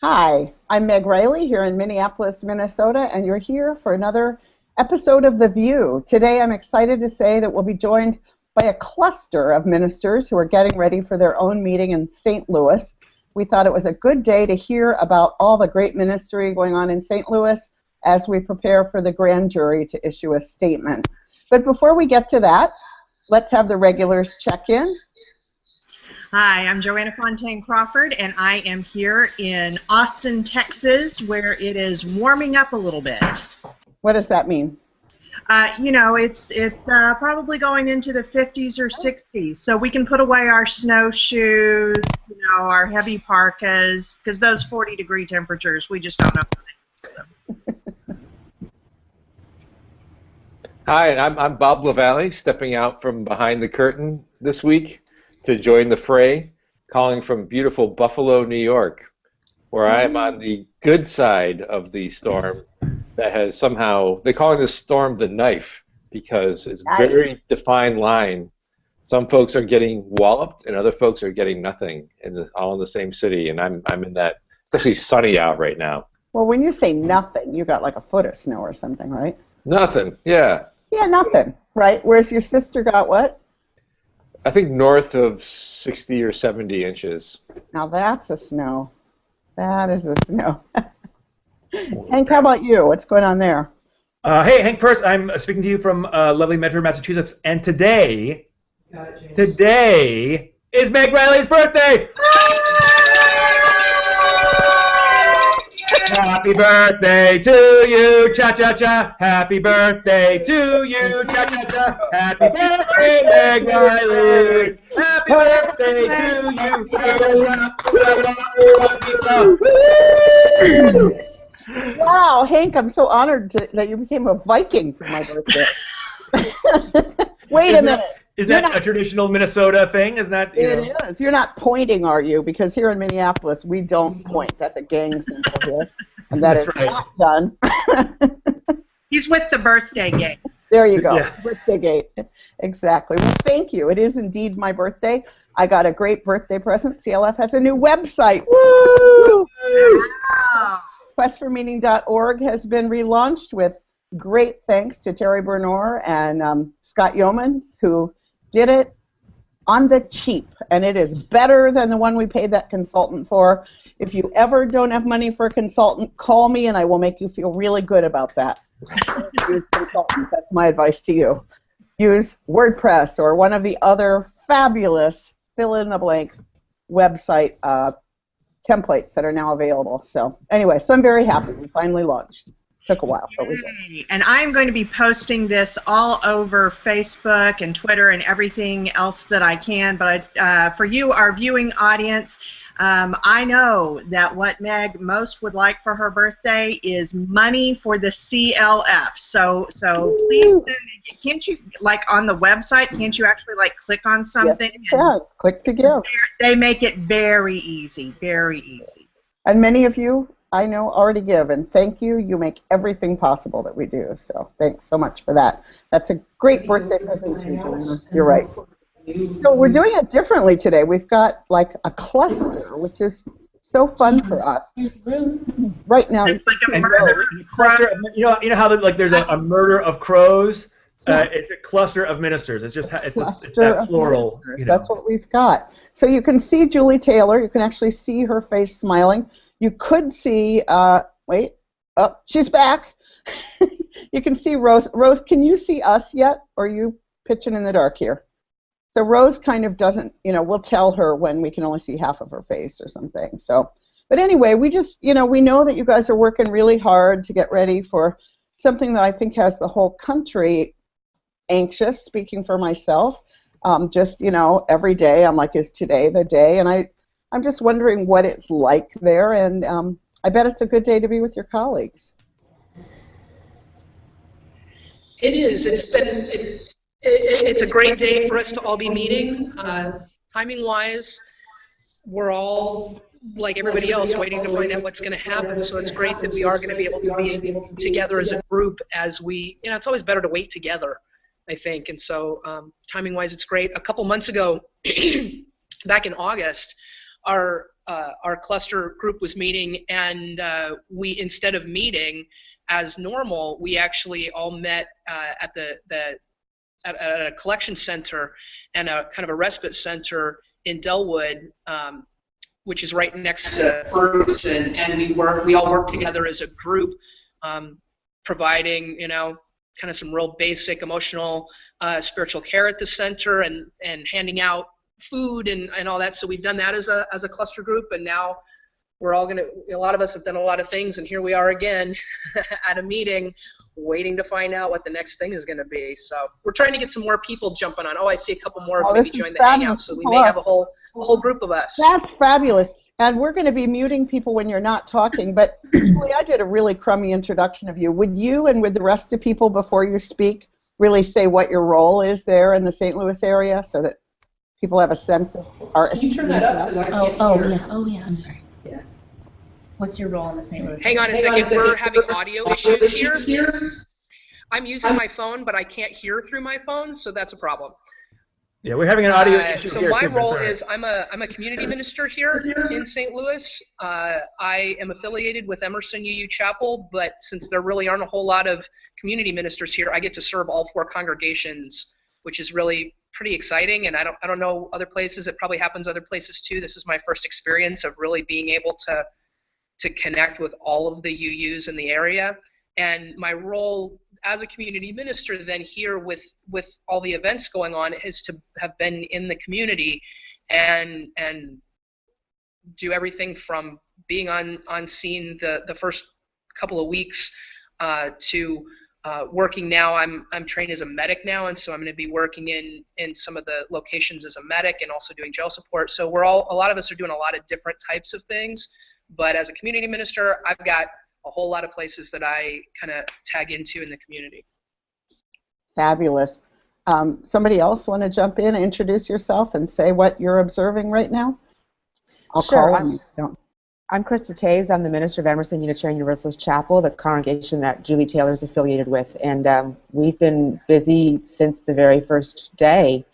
Hi, I'm Meg Riley here in Minneapolis, Minnesota, and you're here for another episode of The VUU. Today I'm excited to say that we'll be joined by a cluster of ministers who are getting ready for their own meeting in St. Louis. We thought it was a good day to hear about all the great ministry going on in St. Louis as we prepare for the grand jury to issue a statement. But before we get to that, let's have the regulars check in. Hi, I'm Joanna Fontaine Crawford, and I am here in Austin, Texas, where it is warming up a little bit. What does that mean? It's probably going into the 50s or 60s, so we can put away our snowshoes, our heavy parkas, because those 40-degree temperatures, we just don't know. Hi, I'm Bob LaValle, stepping out from behind the curtain this week to join the fray, calling from beautiful Buffalo, New York, where I am on the good side of the storm that has somehow, they call this storm the knife because it's a very defined line. Some folks are getting walloped and other folks are getting nothing, all in the same city, and I'm in that. It's actually sunny out right now. Well, when you say nothing, you got like a foot of snow or something, right? Nothing, yeah. Yeah, nothing, right? Whereas your sister got what? I think north of 60 or 70 inches. Now that's a snow. That is the snow. Hank, how about you? What's going on there? Hey, Hank Purse. I'm speaking to you from lovely Medford, Massachusetts. And today is Meg Riley's birthday! Happy birthday to you, cha-cha-cha. Happy birthday to you, cha-cha-cha. Happy birthday, Meg Riley. Happy birthday to you, cha-cha-cha. Wow, Hank, I'm so honored that you became a Viking for my birthday. Wait a minute. Is that a traditional Minnesota thing? Is that, It is. You're not pointing, are you? Because here in Minneapolis, we don't point. That's a gang symbol here. And that That's is not done. He's with the birthday gang. There you go. Yeah. Birthday gate. Exactly. Well, thank you. It is indeed my birthday. I got a great birthday present. CLF has a new website. Woo! Wow. Questformeaning.org has been relaunched with great thanks to Terry Bernor and Scott Yeomans, who did it on the cheap, and it is better than the one we paid that consultant for. If you ever don't have money for a consultant, call me and I will make you feel really good about that. Use consultants. That's my advice to you. Use WordPress or one of the other fabulous fill-in-the-blank website templates that are now available. So anyway, so I'm very happy. We finally launched. Took a while, but we did. And I'm going to be posting this all over Facebook and Twitter and everything else that I can. But for you, our viewing audience, I know that what Meg most would like for her birthday is money for the CLF. So please, can't you, like on the website, can't you actually like click on something? Yes, you can. Click to give. They make it very easy, very easy. And many of you, I know, already give, and thank you. You make everything possible that we do, so thanks so much for that. That's a great birthday present too, Joanna. You're right. So we're doing it differently today. We've got like a cluster, which is so fun for us. Right now, It's like a murder. you know how there's a murder of crows? It's a cluster of ministers. It's that plural. That's what we've got. So you can see Julie Taylor. You can actually see her face smiling. You could see, she's back. You can see Rose. Rose, can you see us yet, or are you pitching in the dark here? So Rose kind of doesn't, we'll tell her when we can only see half of her face or something. So, but anyway, we just, we know that you guys are working really hard to get ready for something that I think has the whole country anxious, speaking for myself. Every day I'm like, is today the day? And I'm just wondering what it's like there, and I bet it's a good day to be with your colleagues. It is. It's a great day for us to all be meeting. Timing-wise, we're all, like everybody else, waiting to find out what's going to happen, so it's great that we are going to be able to be together as a group as we, it's always better to wait together, I think, and so timing-wise, it's great. A couple months ago, back in August, our our cluster group was meeting, and we, instead of meeting as normal, we actually all met at a collection center and a kind of a respite center in Delwood, which is right next to Ferguson, and we all work together as a group, providing, you know, kind of some real basic emotional, spiritual care at the center, and handing out food and all that. So we've done that as a cluster group, and now we're all a lot of us have done a lot of things, and here we are again at a meeting, waiting to find out what the next thing is going to be. So we're trying to get some more people jumping on. Oh, I see a couple more have maybe joined the hangout, so we may have a whole group of us. That's fabulous. And we're going to be muting people when you're not talking, but Julie, I did a really crummy introduction of you. Would you and with the rest of people before you speak really say what your role is there in the St. Louis area so that people have a sense of our... Can you turn that up? Because I can't hear. Oh, yeah, I'm sorry. Yeah. What's your role in the St. Louis? Hang on a second. We're having audio issues here. I'm using my phone, but I can't hear through my phone, so that's a problem. Yeah, we're having an audio issue so here. My role is I'm a community minister here in St. Louis. I am affiliated with Emerson UU Chapel, but since there really aren't a whole lot of community ministers here, I get to serve all 4 congregations, which is really pretty exciting. And I don't know other places. It probably happens other places too. This is my first experience of really being able to connect with all of the UUs in the area. And my role as a community minister then here with all the events going on is to have been in the community and do everything from being on scene the first couple of weeks to working now. I'm trained as a medic now, and so I'm going to be working in some of the locations as a medic and also doing jail support. So a lot of us are doing a lot of different types of things, but as a community minister, I've got a whole lot of places that I kind of tag into in the community. Fabulous. Somebody else want to jump in and introduce yourself and say what you're observing right now? Sure. I'm Krista Taves. I'm the minister of Emerson Unitarian Universalist Chapel, the congregation that Julie Taylor is affiliated with. And we've been busy since the very first day,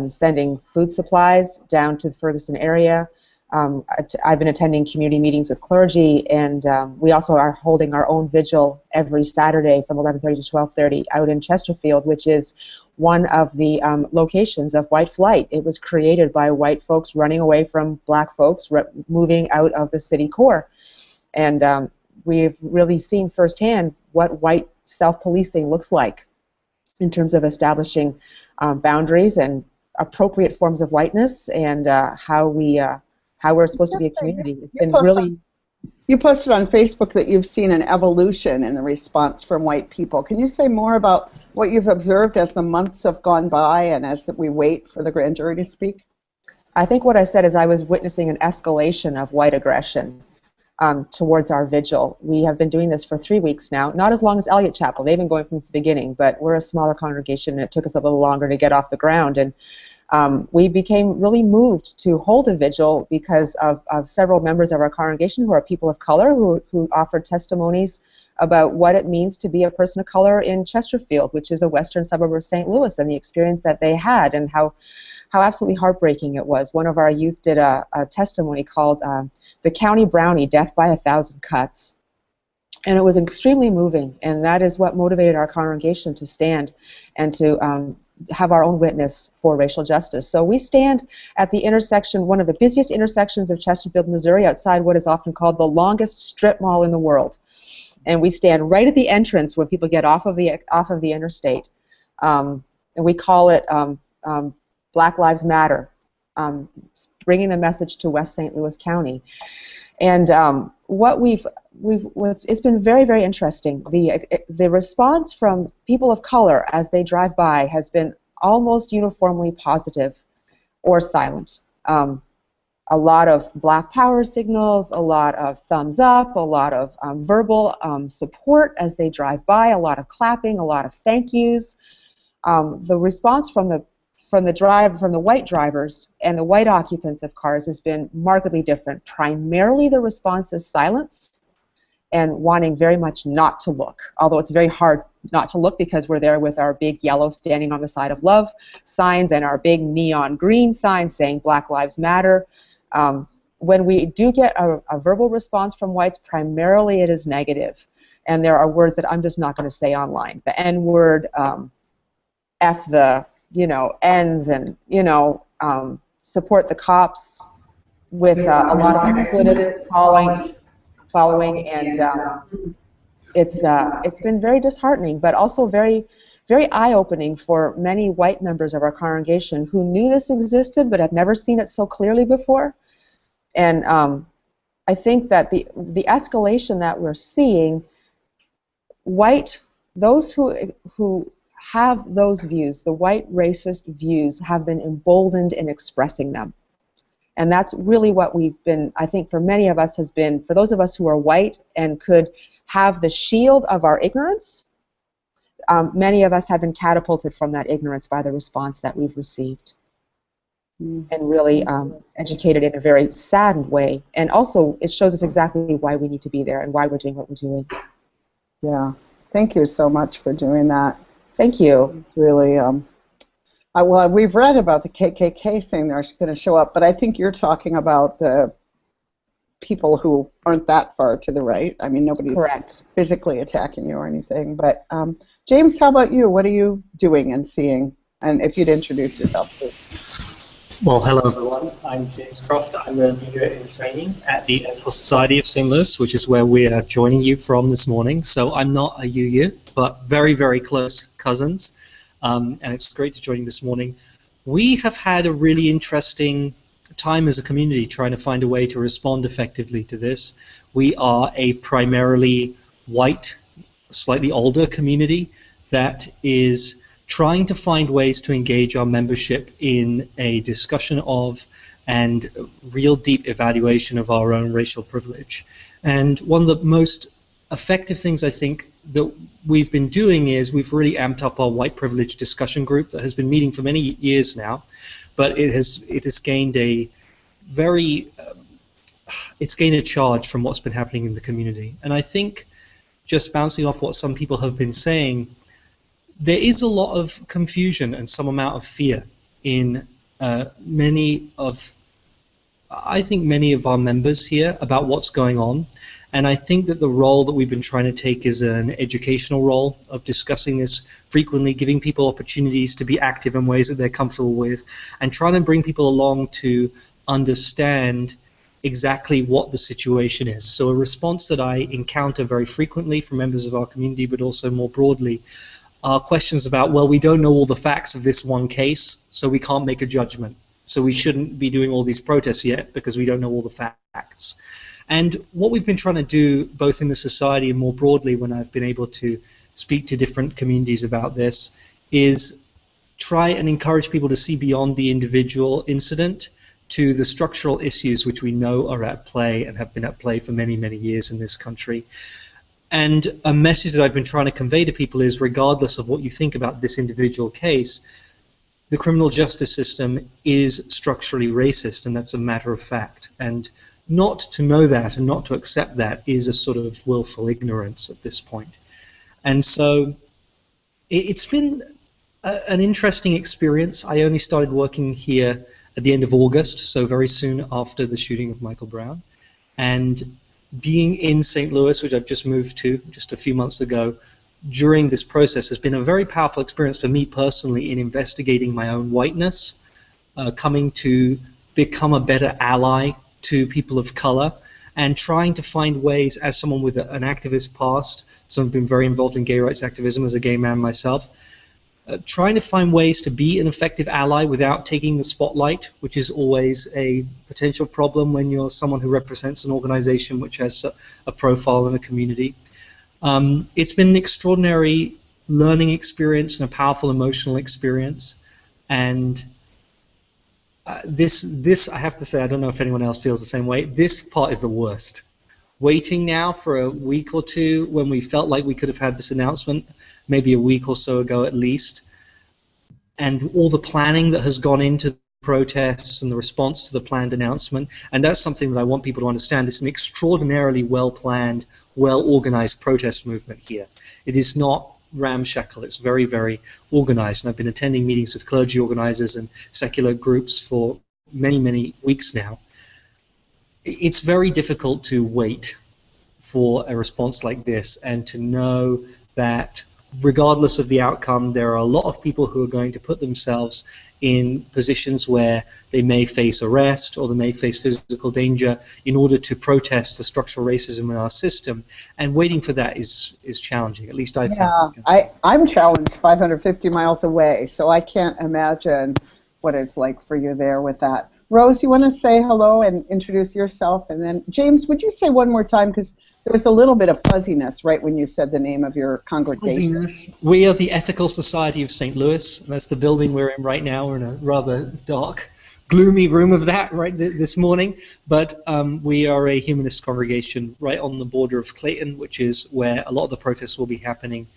sending food supplies down to the Ferguson area. I've been attending community meetings with clergy, and we also are holding our own vigil every Saturday from 11:30 to 12:30 out in Chesterfield, which is one of the locations of white flight. It was created by white folks running away from black folks, moving out of the city core. And we've really seen firsthand what white self-policing looks like in terms of establishing boundaries and appropriate forms of whiteness, and how we're supposed to be a community. It's been really... You posted on Facebook that you've seen an evolution in the response from white people. Can you say more about what you've observed as the months have gone by and as we wait for the grand jury to speak? I think what I said is I was witnessing an escalation of white aggression towards our vigil. We have been doing this for 3 weeks now, not as long as Elliott Chapel. They've been going from the beginning, but we're a smaller congregation, and it took us a little longer to get off the ground. And we became really moved to hold a vigil because of several members of our congregation who are people of color who offered testimonies about what it means to be a person of color in Chesterfield, which is a western suburb of St. Louis, and the experience that they had and how absolutely heartbreaking it was. One of our youth did a testimony called The County Brownie, Death by 1,000 Cuts. And it was extremely moving, and that is what motivated our congregation to stand and to have our own witness for racial justice. So we stand at the intersection, one of the busiest intersections of Chesterfield, Missouri, outside what is often called the longest strip mall in the world. And we stand right at the entrance when people get off of the interstate. And we call it Black Lives Matter, bringing a message to West St. Louis County. And it's been very, very interesting. The response from people of color as they drive by has been almost uniformly positive or silent. A lot of Black Power signals, a lot of thumbs up, a lot of verbal support as they drive by, a lot of clapping, a lot of thank yous. The response from the white drivers and the white occupants of cars has been markedly different. Primarily the response is silence and wanting very much not to look, although it's very hard not to look because we're there with our big yellow standing on the side of love signs and our big neon green sign saying Black Lives Matter. when we do get a verbal response from whites, primarily it is negative. And there are words that I'm just not going to say online. The N-word, F the, N's, and, support the cops with a lot of expletives following, and it's been very disheartening, but also very, very eye-opening for many white members of our congregation who knew this existed but had never seen it so clearly before. And I think that the escalation that we're seeing, those who have those views, the white racist views, have been emboldened in expressing them. And that's really what we've been, I think for many of us has been, for those of us who are white and could have the shield of our ignorance, many of us have been catapulted from that ignorance by the response that we've received. And really educated in a very saddened way. And also, it shows us exactly why we need to be there and why we're doing what we're doing. Yeah. Thank you so much for doing that. Thank you. It's really, well, we've read about the KKK saying they're going to show up, but I think you're talking about the people who aren't that far to the right. I mean, nobody's Correct. physically attacking you or anything. But James, how about you? What are you doing and seeing? And if you'd introduce yourself, please. Well, hello everyone. I'm James Croft. I'm a leader in training at the Ethical Society of St. Louis, which is where we are joining you from this morning. So I'm not a VUU, but very, very close cousins. And it's great to join you this morning. We have had a really interesting time as a community trying to find a way to respond effectively to this. We are a primarily white, slightly older community that is trying to find ways to engage our membership in a discussion of and real deep evaluation of our own racial privilege. And one of the most effective things I think that we've been doing is we've really amped up our white privilege discussion group that has been meeting for many years now, but it has gained a very it's gained a charge from what's been happening in the community. And I think, just bouncing off what some people have been saying, there is a lot of confusion and some amount of fear in many of our members here about what's going on. And I think that the role that we've been trying to take is an educational role of discussing this frequently, giving people opportunities to be active in ways that they're comfortable with, and trying to bring people along to understand exactly what the situation is. So a response that I encounter very frequently from members of our community, but also more broadly, are questions about, well, we don't know all the facts of this one case, so we can't make a judgment. So we shouldn't be doing all these protests yet because we don't know all the facts. And what we've been trying to do, both in the society and more broadly when I've been able to speak to different communities about this, is try and encourage people to see beyond the individual incident to the structural issues which we know are at play and have been at play for many, many years in this country. And a message that I've been trying to convey to people is, regardless of what you think about this individual case, the criminal justice system is structurally racist, and that's a matter of fact. And not to know that and not to accept that is a sort of willful ignorance at this point. And so it's been an interesting experience. I only started working here at the end of August, so very soon after the shooting of Michael Brown. And being in St. Louis, which I've just moved to just a few months ago, during this process has been a very powerful experience for me personally in investigating my own whiteness, coming to become a better ally to people of color, and trying to find ways, as someone with an activist past, so I've been very involved in gay rights activism as a gay man myself, trying to find ways to be an effective ally without taking the spotlight, which is always a potential problem when you're someone who represents an organization which has a profile in a community. It's been an extraordinary learning experience and a powerful emotional experience. And this, I have to say, I don't know if anyone else feels the same way, this part is the worst. Waiting now for a week or two when we felt like we could have had this announcement, maybe a week or so ago at least, and all the planning that has gone into the protests and the response to the planned announcement, and that's something that I want people to understand. It's an extraordinarily well-planned, well-organized protest movement here. It is not ramshackle. It's very, very organized, and I've been attending meetings with clergy organizers and secular groups for many, many weeks now. it's very difficult to wait for a response like this and to know that regardless of the outcome, there are a lot of people who are going to put themselves in positions where they may face arrest or they may face physical danger in order to protest the structural racism in our system, and waiting for that is challenging, at least I think. I'm challenged 550 miles away, so I can't imagine what it's like for you there with that. Rose, you want to say hello and introduce yourself? And then, James, would you say one more time, because there was a little bit of fuzziness right when you said the name of your congregation. Fuzziness. We are the Ethical Society of St. Louis. That's the building we're in right now. We're in a rather dark, gloomy room of that right this morning. But we are a humanist congregation right on the border of Clayton, which is where a lot of the protests will be happening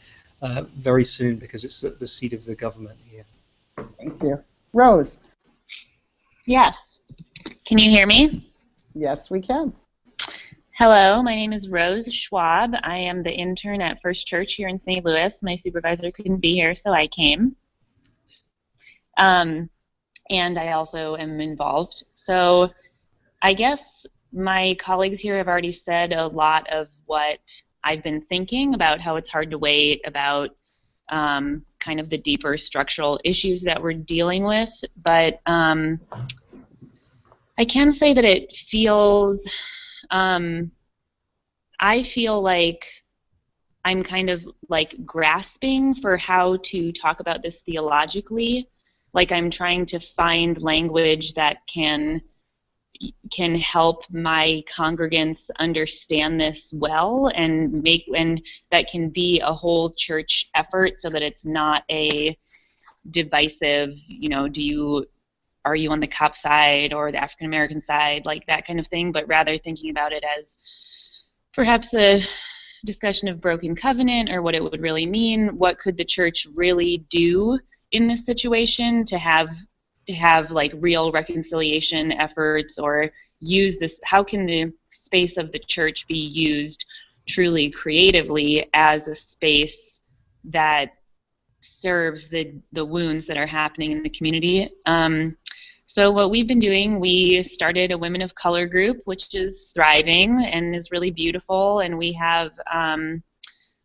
very soon because it's the seat of the government here. Thank you. Rose. Yes. Can you hear me? Yes, we can. Hello, my name is Rose Schwab. I am the intern at First Church here in St. Louis. My supervisor couldn't be here, so I came. And I also am involved. So I guess my colleagues here have already said a lot of what I've been thinking about, how it's hard to wait, about kind of the deeper structural issues that we're dealing with. But I can say that it feels... I feel like I'm kind of like grasping for how to talk about this theologically. Like I'm trying to find language that can help my congregants understand this well and that can be a whole church effort so that it's not a divisive, are you on the cop side or the African American side, like that kind of thing, but rather thinking about it as perhaps a discussion of broken covenant or what it would really mean. What could the church really do in this situation to have like real reconciliation efforts, or use this? How can the space of the church be used truly creatively as a space that serves the wounds that are happening in the community? So what we've been doing, we started a Women of Color group, which is thriving and is really beautiful, and we have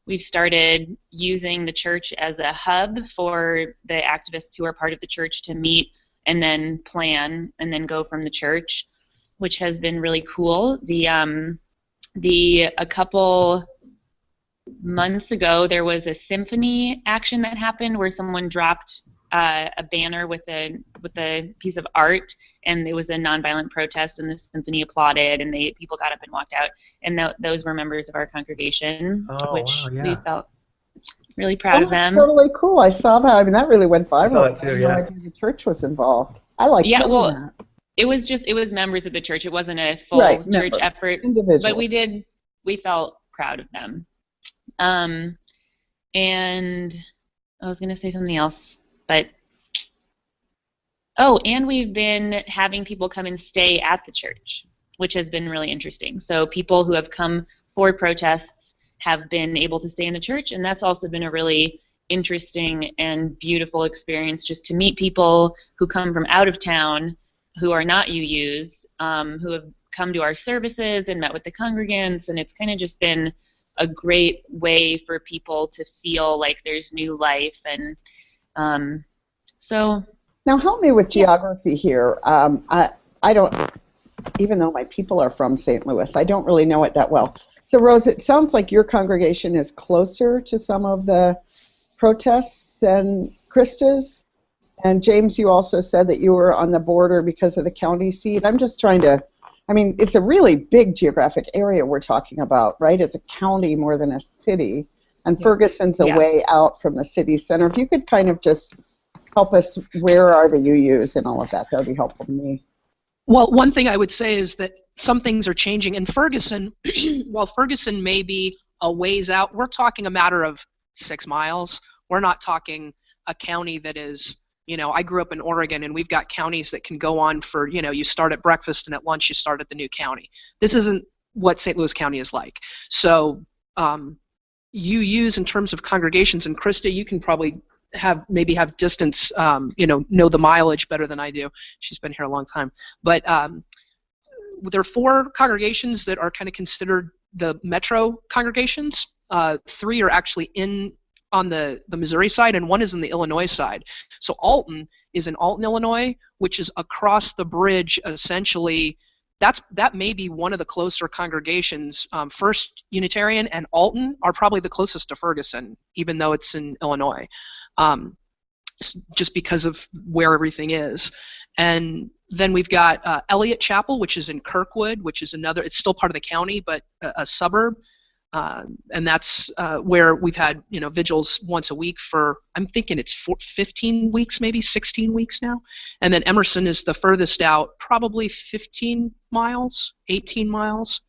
we've started using the church as a hub for the activists who are part of the church to meet and then plan and then go from the church, which has been really cool. A couple months ago, there was a symphony action that happened where someone dropped a banner with a piece of art, and it was a nonviolent protest, and the symphony applauded, and people got up and walked out, and those were members of our congregation, which we felt really proud of them. That's totally cool. I saw that. I mean, that really went viral. I saw it too, I had no idea the church was involved. I like that. It was members of the church. It wasn't a full church effort, but we felt proud of them. And I was going to say something else. And we've been having people come and stay at the church, which has been really interesting. So people who have come for protests have been able to stay in the church, and that's also been a really interesting and beautiful experience, just to meet people who come from out of town, who are not UUs, who have come to our services and met with the congregants, and it's kind of just been a great way for people to feel like there's new life. And so now help me with geography here. I don't, even though my people are from St. Louis, I don't really know it that well. So Rose, it sounds like your congregation is closer to some of the protests than Krista's. And James, you also said that you were on the border because of the county seat. I'm just trying to, I mean, it's a really big geographic area we're talking about, right? It's a county more than a city. And Ferguson's a way out from the city center. If you could kind of just help us, where are the UUs and all of that, that would be helpful to me. Well, one thing I would say is that some things are changing. In Ferguson, while Ferguson may be a ways out, we're talking a matter of 6 miles. We're not talking a county that is, I grew up in Oregon, and we've got counties that can go on for, you start at breakfast and at lunch you start at the new county. This isn't what St. Louis County is like. So UUs in terms of congregations, and Krista, you can probably maybe have distance, know the mileage better than I do. She's been here a long time. But there are 4 congregations that are kind of considered the metro congregations. 3 are actually on the Missouri side, and 1 is in the Illinois side. So Alton is in Alton, Illinois, which is across the bridge, essentially. That may be one of the closer congregations. First Unitarian and Alton are probably the closest to Ferguson, even though it's in Illinois, just because of where everything is. And then we've got Elliott Chapel, which is in Kirkwood, which is another, it's still part of the county, but a suburb. And that's where we've had, vigils once a week for, I'm thinking it's 15 weeks, maybe 16 weeks now. And then Emerson is the furthest out, probably 15 miles, 18 miles,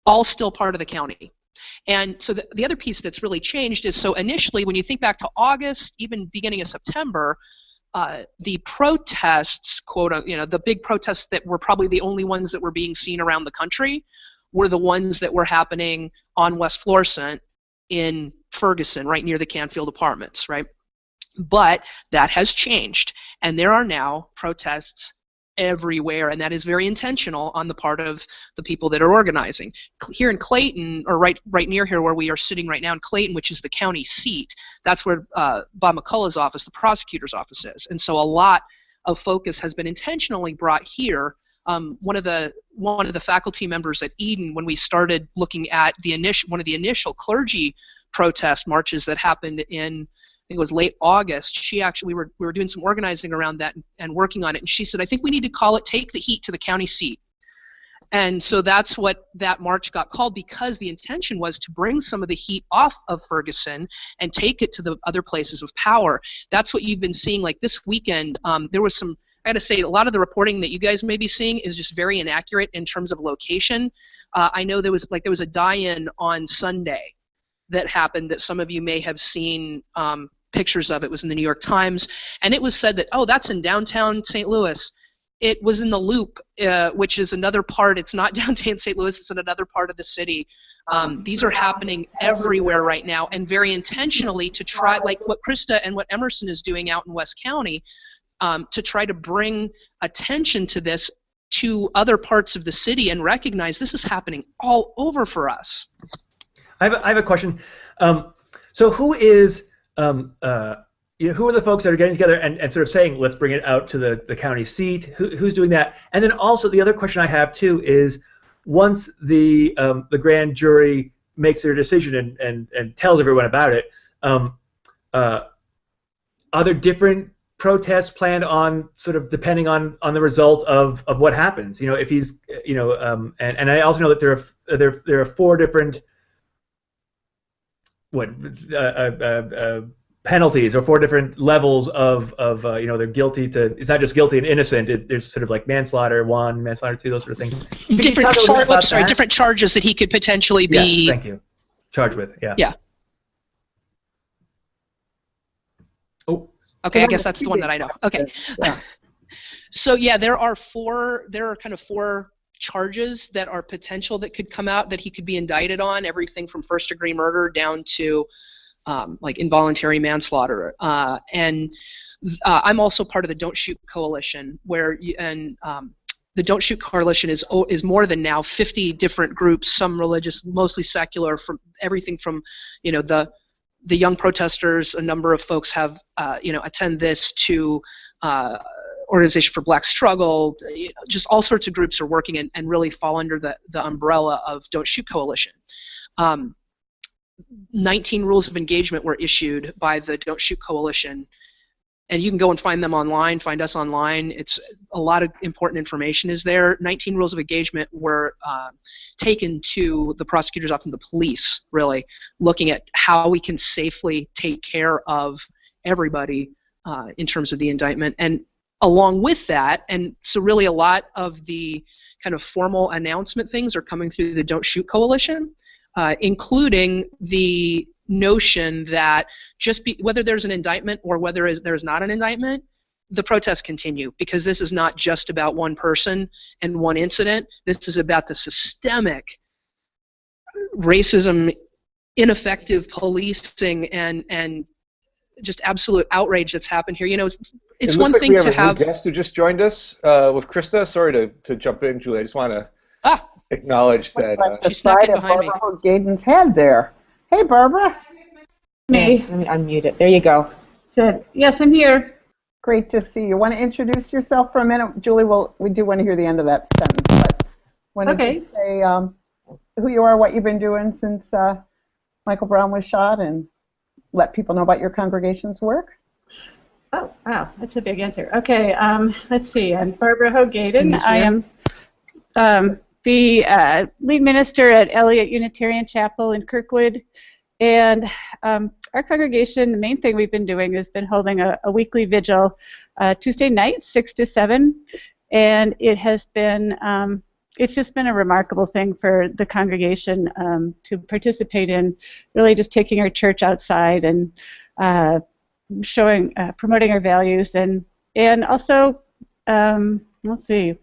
all still part of the county. And so the other piece that's really changed is, so initially, when you think back to August, even beginning of September, the protests, the big protests that were probably the only ones that were being seen around the country, were the ones that were happening on West Florissant in Ferguson, right near the Canfield Apartments, right? But that has changed, and there are now protests everywhere, and that is very intentional on the part of the people that are organizing. Here in Clayton, or right near here where we are sitting right now in Clayton, which is the county seat, that's where Bob McCullough's office, the prosecutor's office, is. And so a lot of focus has been intentionally brought here. One of the faculty members at Eden, when we started looking at one of the initial clergy protest marches that happened in, I think it was late August, we were doing some organizing around that and working on it, and she said, I think we need to call it Take the Heat to the County Seat. And so that's what that march got called, because the intention was to bring some of the heat off of Ferguson and take it to the other places of power. That's what you've been seeing. Like this weekend, there was some, I gotta say, a lot of the reporting that you guys may be seeing is just very inaccurate in terms of location. I know there was a die-in on Sunday that happened that some of you may have seen pictures of. It was in the New York Times, and it was said that, oh, that's in downtown St. Louis. It was in the Loop, which is another part. It's not downtown St. Louis. It's in another part of the city. These are happening everywhere right now, and very intentionally to try, like what Krista and what Emerson is doing out in West County, to try to bring attention to this to other parts of the city and recognize this is happening all over for us. I have a question. So who is who are the folks that are getting together and sort of saying, let's bring it out to the county seat? Who's doing that? And then also the other question I have too is, once the grand jury makes their decision and tells everyone about it, are there different protests planned on, sort of depending on the result of what happens? If he's and I also know that there are 4 different penalties, or 4 different levels of they're guilty to, it's not just guilty and innocent, there's sort of like manslaughter 1, manslaughter 2, those sort of things. Different charges that he could potentially be. Yes, thank you. Charged with, yeah. Yeah. Oh. Okay, I guess that's the one that I know. Okay. Yeah. So yeah, there are kind of 4 charges that are potential that could come out that he could be indicted on, everything from first-degree murder down to like involuntary manslaughter. And I'm also part of the Don't Shoot Coalition, the Don't Shoot Coalition is more than now 50 different groups, some religious, mostly secular, from everything from, the young protesters. A number of folks have, attend this, to Organization for Black Struggle. Just all sorts of groups are working and really fall under the umbrella of Don't Shoot Coalition. 19 rules of engagement were issued by the Don't Shoot Coalition, and you can go and find them online, find us online. It's a lot of important information is there. 19 rules of engagement were taken to the prosecutor's office and the police, really, looking at how we can safely take care of everybody in terms of the indictment. And along with that, and so really a lot of the kind of formal announcement things are coming through the Don't Shoot Coalition, including the notion that whether there's an indictment or whether there's not an indictment, the protests continue, because this is not just about one person and one incident. This is about the systemic racism, ineffective policing, and just absolute outrage that's happened here. You know, it's it one looks thing like we to have have. a new guest who just joined us with Krista. Sorry to jump in, Julie. I just want to acknowledge that. The She snuck side in of behind me. Barbara Hoag Gadon's head there. Hey, Barbara. Me. Let me unmute it. There you go. Said, yes, I'm here. Great to see you. Want to introduce yourself for a minute? Julie, we do want to hear the end of that sentence. But wanted to say who you are, what you've been doing since Michael Brown was shot, and let people know about your congregation's work. Oh, wow, that's a big answer. Okay, let's see. I'm Barbara Hoag Gadon. I am the lead minister at Elliott Unitarian Chapel in Kirkwood. And our congregation, the main thing we've been doing has been holding a weekly vigil Tuesday night, 6 to 7. And it has been, it's just been a remarkable thing for the congregation to participate in, really just taking our church outside and promoting our values. And also, let's see,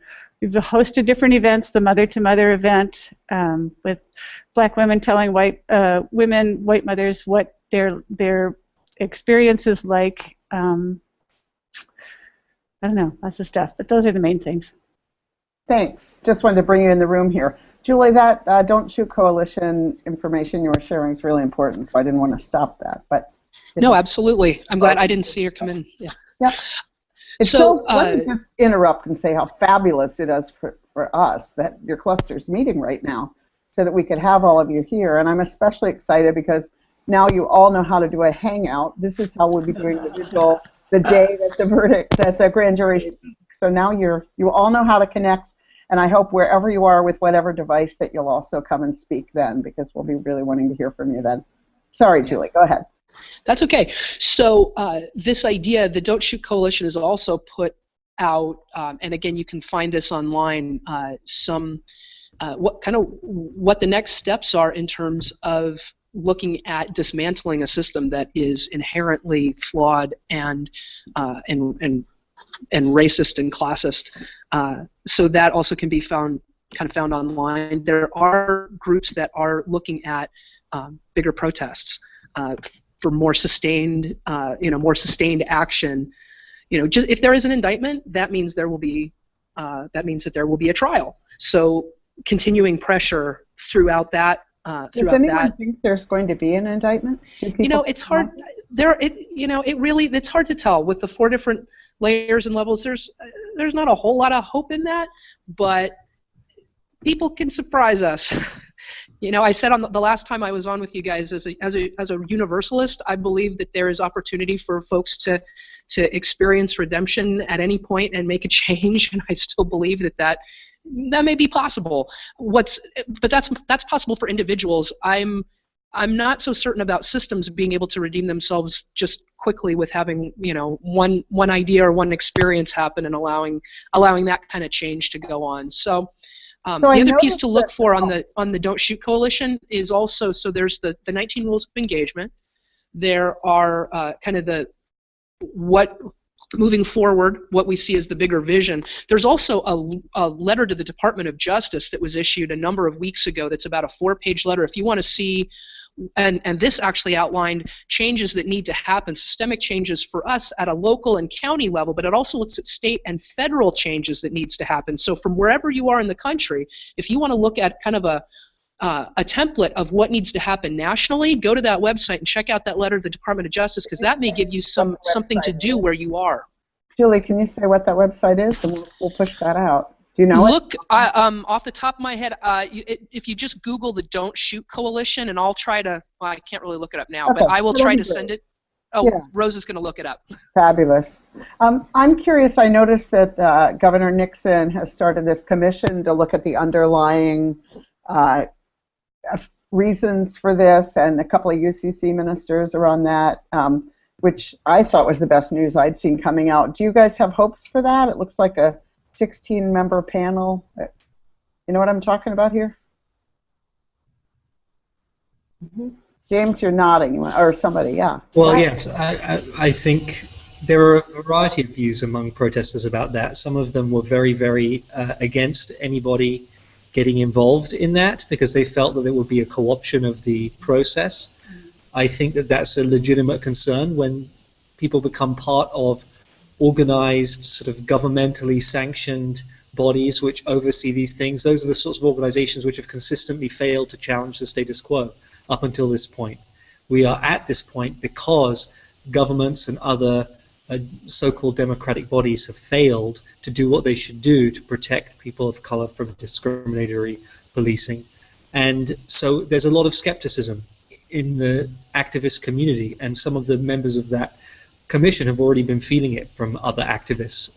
we've hosted different events, the Mother to Mother event with Black women telling white mothers what their experience is like. I don't know, lots of stuff, but those are the main things. Thanks. Just wanted to bring you in the room here. Julie, that Don't Shoot Coalition information you were sharing is really important, so I didn't want to stop that. But no, absolutely. I'm glad I didn't see her come in. Yeah. Yep. So let me just interrupt and say how fabulous it is for us that your cluster's meeting right now so that we could have all of you here. And I'm especially excited because now you all know how to do a hangout. This is how we'll be doing the vigil the day that the grand jury speaks. So now you all know how to connect, and I hope wherever you are with whatever device that you'll also come and speak then, because we'll be really wanting to hear from you then. Sorry, Julie, go ahead. That's okay. So this idea, the Don't Shoot Coalition, is also put out, and again, you can find this online, what the next steps are in terms of looking at dismantling a system that is inherently flawed and racist and classist. So that also can be found online. There are groups that are looking at bigger protests for more sustained, more sustained action. Just if there is an indictment, that means there will be that there will be a trial. So continuing pressure throughout that. Does anyone think there's going to be an indictment? It's hard. It's hard to tell with the 4 different layers and levels. There's not a whole lot of hope in that, but people can surprise us. I said on the last time I was on with you guys, as a universalist, I believe that there is opportunity for folks to experience redemption at any point and make a change, and I still believe that may be possible. But that's possible for individuals. I'm not so certain about systems being able to redeem themselves just quickly with having one idea or one experience happen and allowing that kind of change to go on. So the other piece to look for on the Don't Shoot Coalition is also, so there's the 19 rules of engagement. There are moving forward, what we see as the bigger vision. There's also a letter to the Department of Justice that was issued a number of weeks ago that's about a 4-page letter. If you want to see, and this actually outlined changes that need to happen, systemic changes for us at a local and county level, but it also looks at state and federal changes that needs to happen. So from wherever you are in the country, if you want to look at kind of a template of what needs to happen nationally, go to that website and check out that letter to the Department of Justice, because that may give you something to do where you are. Julie, can you say what that website is, and we'll push that out? Do you know it? Off the top of my head, if you just Google the Don't Shoot Coalition, and I'll try to, I can't really look it up now, but I will try to send it. Oh, yeah. Rose is going to look it up. Fabulous. I'm curious, I noticed that Governor Nixon has started this commission to look at the underlying reasons for this, and a couple of UCC ministers are on that, which I thought was the best news I'd seen coming out. Do you guys have hopes for that? It looks like a 16-member panel. You know what I'm talking about here? Mm-hmm. James, you're nodding, or somebody, yeah. Well, yes, I think there are a variety of views among protesters about that. Some of them were very, very against anybody getting involved in that because they felt that there would be a co-option of the process. I think that that's a legitimate concern when people become part of organized, sort of governmentally sanctioned bodies which oversee these things. Those are the sorts of organizations which have consistently failed to challenge the status quo up until this point. We are at this point because governments and other so-called democratic bodies have failed to do what they should do to protect people of color from discriminatory policing. And so there's a lot of skepticism in the activist community, and some of the members of that commission have already been feeling it from other activists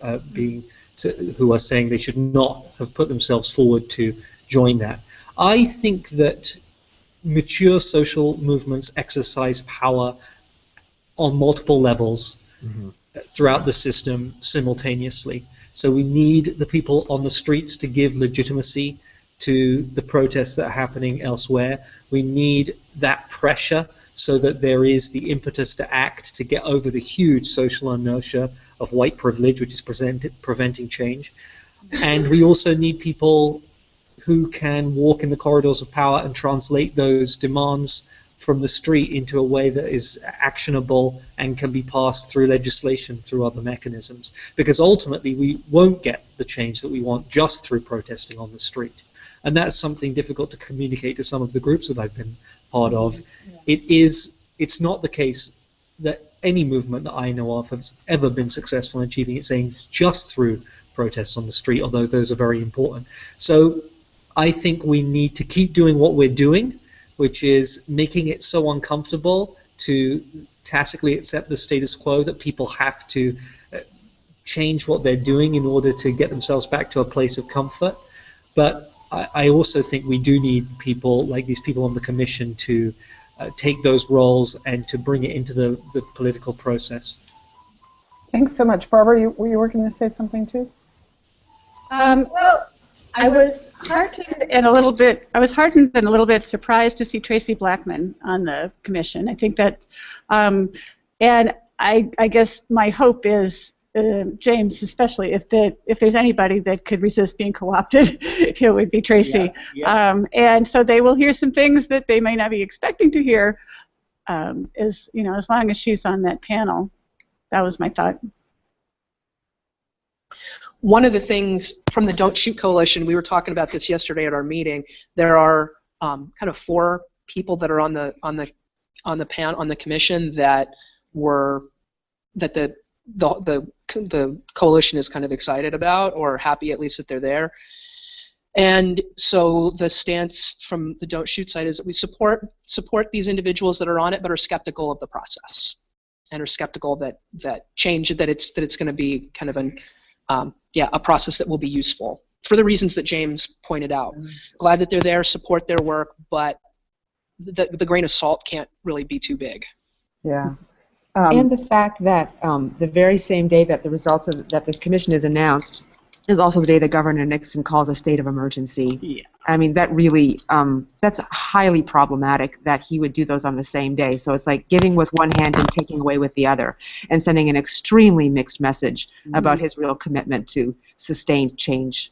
who are saying they should not have put themselves forward to join that. I think that mature social movements exercise power on multiple levels throughout the system simultaneously. So we need the people on the streets to give legitimacy to the protests that are happening elsewhere. We need that pressure so that there is the impetus to act, to get over the huge social inertia of white privilege, which is preventing change. And we also need people who can walk in the corridors of power and translate those demands from the street into a way that is actionable and can be passed through legislation, through other mechanisms. Because ultimately we won't get the change that we want just through protesting on the street. And that's something difficult to communicate to some of the groups that I've been part of. It's not the case that any movement that I know of has ever been successful in achieving its aims just through protests on the street, although those are very important. So I think we need to keep doing what we're doing, which is making it so uncomfortable to tacitly accept the status quo that people have to change what they're doing in order to get themselves back to a place of comfort. But I also think we do need people like these people on the commission to take those roles and to bring it into the political process. Thanks so much. Barbara, were you working to say something too? Well, I was heartened and a little bit surprised to see Tracy Blackman on the commission. I think that, and I guess my hope is, James especially, if there's anybody that could resist being co-opted, it would be Tracy. And so they will hear some things that they may not be expecting to hear, as long as she's on that panel. That was my thought. One of the things from the Don't Shoot Coalition, we were talking about this yesterday at our meeting. There are kind of 4 people that are on the commission that the coalition is kind of excited about, or happy at least that they're there. And so the stance from the Don't Shoot side is that we support these individuals that are on it, but are skeptical of the process, and are skeptical that it's going to be kind of a process that will be useful for the reasons that James pointed out. Glad that they're there, support their work, but the grain of salt can't really be too big. Yeah. And the fact that the very same day that the results that this commission is announced is also the day that Governor Nixon calls a state of emergency. Yeah. I mean, that really, that's highly problematic that he would do those on the same day. So it's like giving with one hand and taking away with the other, and sending an extremely mixed message about his real commitment to sustained change.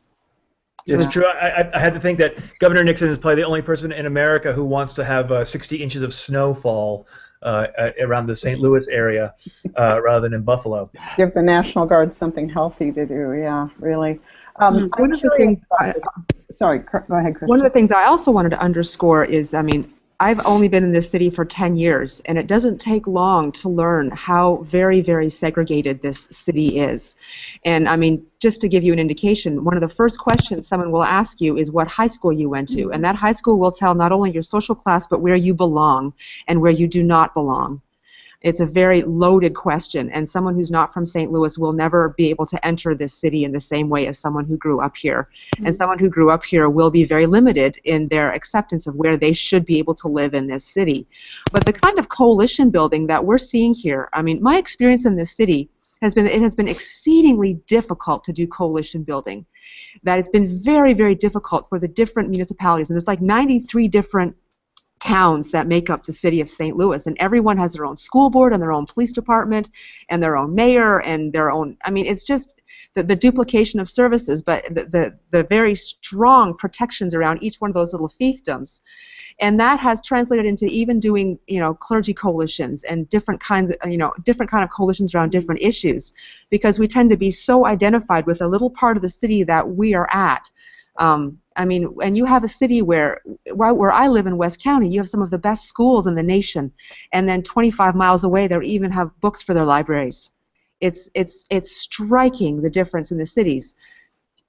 It's true. I had to think that Governor Nixon is probably the only person in America who wants to have 60 inches of snowfall around the St. Louis area rather than in Buffalo. Give the National Guard something healthy to do, yeah, really. One of the things, sorry, go ahead, Krista. One of the things I also wanted to underscore is, I mean, I've only been in this city for 10 years, and it doesn't take long to learn how very, very segregated this city is. And I mean, just to give you an indication, one of the first questions someone will ask you is what high school you went to, and that high school will tell not only your social class, but where you belong and where you do not belong. It's a very loaded question, and someone who's not from St. Louis will never be able to enter this city in the same way as someone who grew up here. And someone who grew up here will be very limited in their acceptance of where they should be able to live in this city. But the kind of coalition building that we're seeing here, I mean, my experience in this city has been, it has been exceedingly difficult to do coalition building. That it's been very, very difficult for the different municipalities, and there's like 93 different towns that make up the city of St. Louis, and everyone has their own school board and their own police department and their own mayor and their own, I mean, it's just the duplication of services, but the very strong protections around each one of those little fiefdoms. And that has translated into even doing, clergy coalitions and different kinds of, different kind of coalitions around different issues, because we tend to be so identified with a little part of the city that we are at. I mean, and you have a city where I live in West County, you have some of the best schools in the nation, and then 25 miles away, they even have books for their libraries. It's striking, the difference in the cities.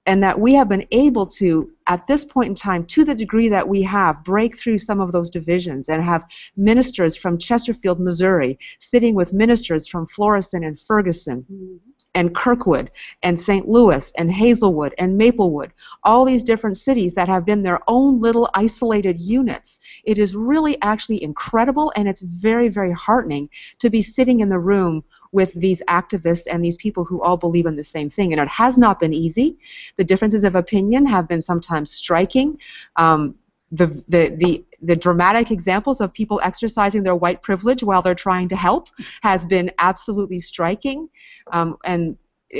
And that we have been able to, at this point in time, to the degree that we have, break through some of those divisions and have ministers from Chesterfield, Missouri, sitting with ministers from Florissant and Ferguson and Kirkwood and St. Louis and Hazelwood and Maplewood, all these different cities that have been their own little isolated units. It is really actually incredible, and it's very, very heartening to be sitting in the room with these activists and these people who all believe in the same thing. And it has not been easy. The differences of opinion have been sometimes striking. The dramatic examples of people exercising their white privilege while they're trying to help has been absolutely striking. And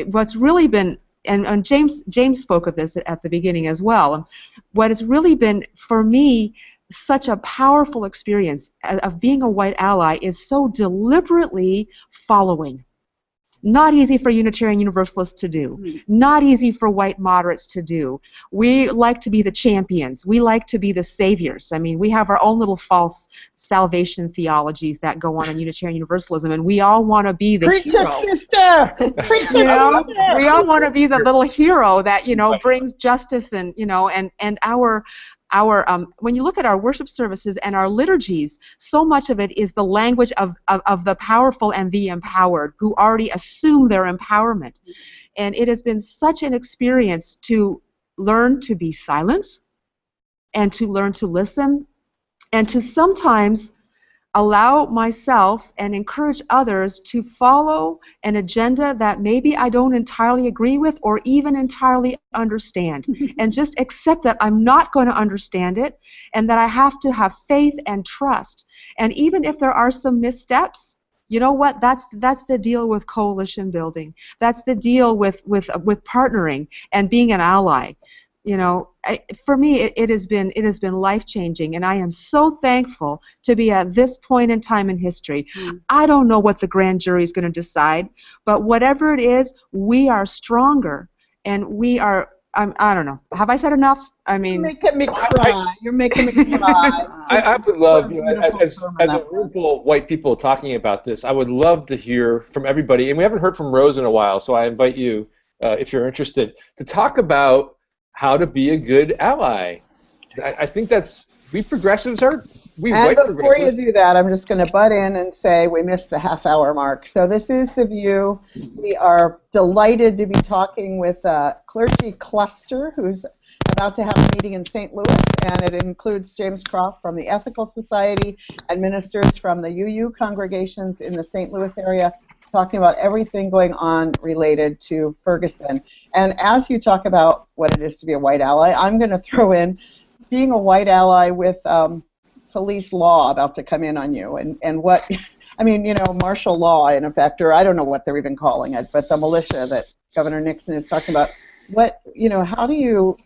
what's really been, and James spoke of this at the beginning as well, what has really been, for me, such a powerful experience of being a white ally is so deliberately following. Not easy for Unitarian Universalists to do. Not easy for white moderates to do. We like to be the champions. We like to be the saviors. I mean, we have our own little false salvation theologies that go on in Unitarian Universalism, and we all want to be the hero. Sister! We all want to be the little hero that, brings justice and, and our when you look at our worship services and our liturgies, so much of it is the language of the powerful and the empowered who already assume their empowerment. And it has been such an experience to learn to be silent and to learn to listen and to sometimes allow myself and encourage others to follow an agenda that maybe I don't entirely agree with or even entirely understand, and just accept that I'm not going to understand it and that I have to have faith and trust. And even if there are some missteps, you know what? That's the deal with coalition building. That's the deal with partnering and being an ally. For me, it has been life-changing, and I am so thankful to be at this point in time in history. I don't know what the grand jury is going to decide, but whatever it is, we are stronger, and we are. I don't know. Have I said enough? I mean, you're making me cry. You're making me cry. I would love, as a room full of white people talking about this, I would love to hear from everybody, and we haven't heard from Rose in a while, so I invite you, if you're interested, to talk about how to be a good ally. I think we progressives are, white progressives. Before you do that, I'm just going to butt in and say we missed the half-hour mark. So this is The VUU. We are delighted to be talking with a clergy cluster who's about to have a meeting in St. Louis, and it includes James Croft from the Ethical Society and ministers from the VUU congregations in the St. Louis area, talking about everything going on related to Ferguson. And as you talk about what it is to be a white ally, I'm going to throw in being a white ally with police law about to come in on you, and what, I mean, martial law in effect, or I don't know what they're even calling it, but the militia that Governor Nixon is talking about. What, how do you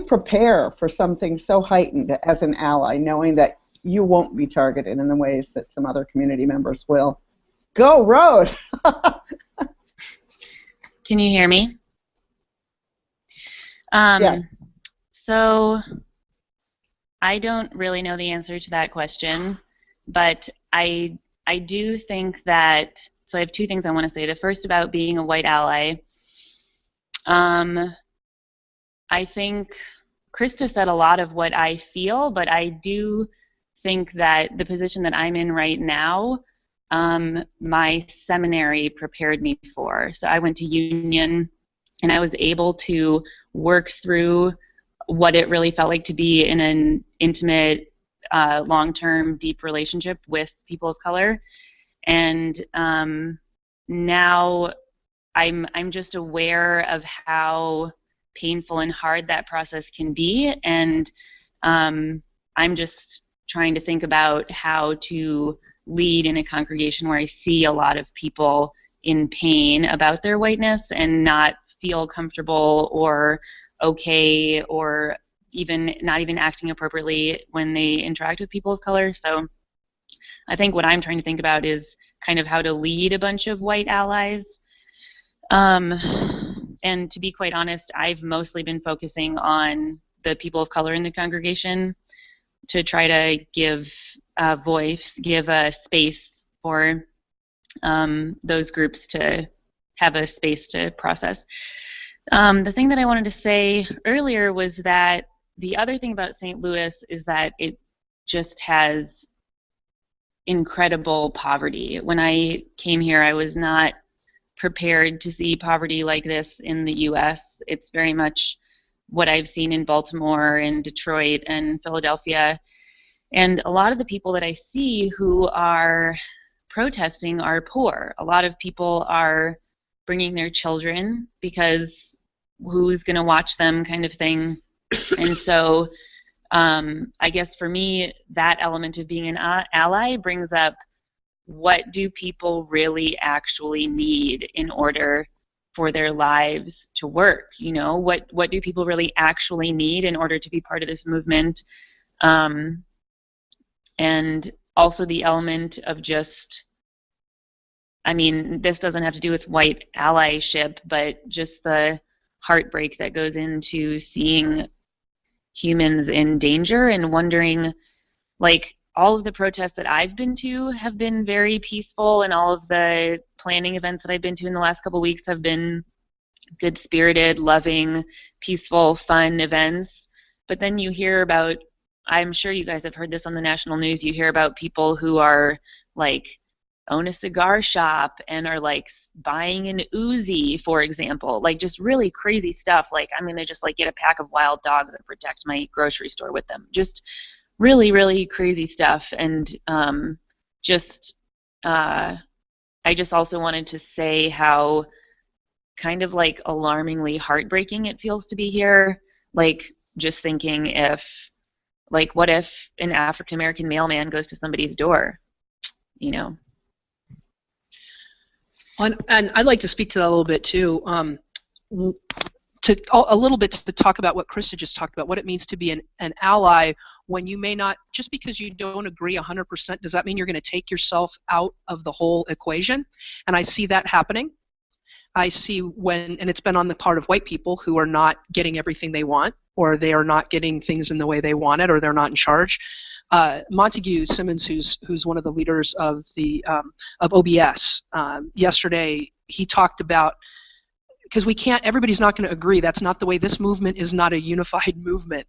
prepare for something so heightened as an ally, knowing that you won't be targeted in the ways that some other community members will? Go, Rose! Can you hear me? Yeah. So I don't really know the answer to that question, but I do think that, so I have two things I want to say. The first about being a white ally. I think Krista said a lot of what I feel, but I do think that the position that I'm in right now, my seminary prepared me for. So I went to Union, and I was able to work through what it really felt like to be in an intimate, long-term, deep relationship with people of color. And now I'm just aware of how painful and hard that process can be, and I'm just trying to think about how to lead in a congregation where I see a lot of people in pain about their whiteness and not feel comfortable or okay or even not even acting appropriately when they interact with people of color. So I think what I'm trying to think about is kind of how to lead a bunch of white allies. And to be quite honest, I've mostly been focusing on the people of color in the congregation to try to give a voice, give a space for those groups to have a space to process. The thing that I wanted to say earlier was that the other thing about St. Louis is that it just has incredible poverty. When I came here, I was not prepared to see poverty like this in the U.S. It's very much what I've seen in Baltimore and Detroit and Philadelphia. And a lot of the people that I see who are protesting are poor. A lot of people are bringing their children because who's going to watch them kind of thing. And so I guess for me, that element of being an ally brings up what do people really actually need in order for their lives to work? You know, what do people really actually need in order to be part of this movement? And also the element of just, I mean, this doesn't have to do with white allyship, but just the heartbreak that goes into seeing humans in danger and wondering, like, all of the protests that I've been to have been very peaceful, and all of the planning events that I've been to in the last couple of weeks have been good-spirited, loving, peaceful, fun events. But then you hear about, I'm sure you guys have heard this on the national news, you hear about people who are, like, own a cigar shop and are, like, buying an Uzi, for example. Like, just really crazy stuff. Like, I'm going to just, like, get a pack of wild dogs and protect my grocery store with them. Just really, really crazy stuff. And I just also wanted to say how kind of, like, alarmingly heartbreaking it feels to be here. Like, just thinking if, like, what if an African-American mailman goes to somebody's door, you know? And I'd like to speak to that a little bit too. A little bit to talk about what Krista just talked about, what it means to be an ally when you may not, just because you don't agree 100%, does that mean you're going to take yourself out of the whole equation? And I see that happening. I see when, and it's been on the part of white people who are not getting everything they want, or they are not getting things in the way they want it, or they're not in charge. Montague Simmons, who's one of the leaders of the of OBS, yesterday he talked about, because we can't, everybody's not going to agree. That's not the way. This movement is not a unified movement.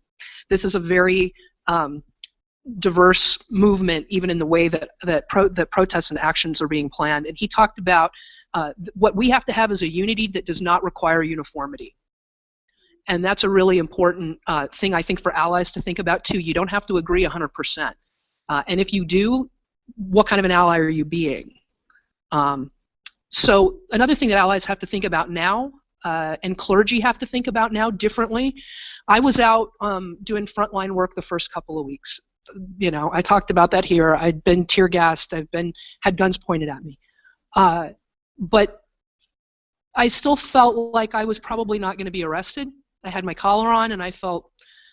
This is a very diverse movement, even in the way that protests and actions are being planned. And he talked about what we have to have is a unity that does not require uniformity. And that's a really important thing, I think, for allies to think about, too. You don't have to agree 100%. And if you do, what kind of an ally are you being? So another thing that allies have to think about now, and clergy have to think about now differently. I was out doing frontline work the first couple of weeks. You know, I talked about that here. I'd been tear gassed. Had guns pointed at me. But I still felt like I was probably not going to be arrested. I had my collar on, and I felt